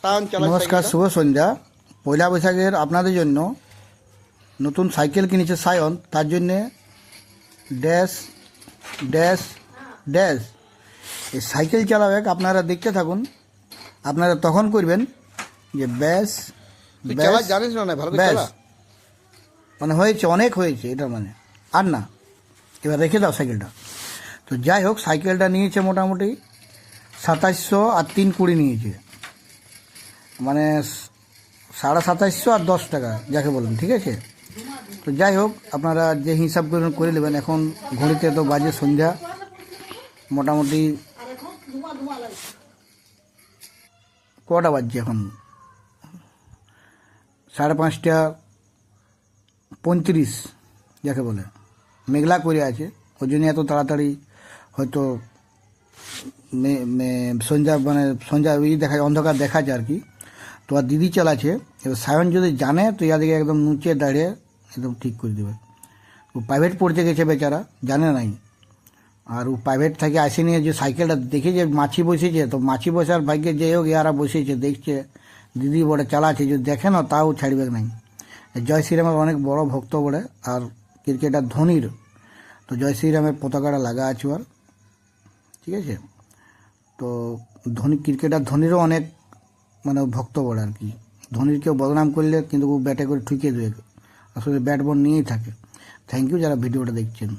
টান চালায়। নমস্কার, শুভ সন্ধ্যা। পয়লা বৈশাখের আপনাদের জন্য নতুন সাইকেল কিনেছে সায়ন, তার জন্যে ড্যাশ ড্যাশ ড্যাশ এই সাইকেল চালাবে। আপনারা দেখতে থাকুন, আপনারা তখন করবেন যে ব্যাস তুই ব্যাস চালা জানিস না ভালো করে ব্যাস, চালা। মানে হয়েছে, অনেক হয়েছে এটার মানে আর না, এবার রেখে দাও সাইকেলটা। তো যাই হোক, সাইকেলটা নিয়েছে মোটামুটি 2700 আর 320 নিয়েছে, মানে 2750 আর 10 টাকা যাকে বলেন, ঠিক আছে। তো যাই হোক, আপনারা যে হিসাব করে নেবেন। এখন ঘড়িতে তো বাজে সন্ধ্যা, মোটামুটি কটা বাজছে এখন, 5:35 যাকে বলে। মেঘলা করে আছে, ওই জন্য এত তাড়াতাড়ি হয়তো সন্ধ্যা, মানে সন্ধ্যা দেখা অন্ধকার দেখাচ্ছে আর কি। তো আর দিদি চালাচ্ছে। এবার সায়ন যদি জানে তো ইয়াদিকে একদম নুচে দাঁড়িয়ে একদম ঠিক করে দেবে। ও প্রাইভেট পড়তে গেছে বেচারা, জানে নাই। আর ও প্রাইভেট থেকে আসে নিয়ে যে সাইকেলটা দেখে যে মাছি বসেছে, তো মাছি বসার ভাগ্যে যে হোক ইয়ারা বসেছে, দেখছে দিদি বড়ে চালাচ্ছে, যদি দেখে না তাও ছাড়বে নাই। জয় শ্রীরামের অনেক বড় ভক্ত বলে, আর ক্রিকেটার ধোনির, তো জয় শ্রীরামের পতাকাটা লাগা আছে আর, ঠিক আছে। তো ধোনি, ক্রিকেটার ধোনিরও অনেক মানে ভক্ত বলে আর কি। ধোনির কেউ বদনাম করলে কিন্তু ও ব্যাটে করে ঠুকিয়ে দেবে, আসলে ব্যাট বল নিয়েই থাকে। থ্যাংক ইউ যারা ভিডিওটা দেখছেন।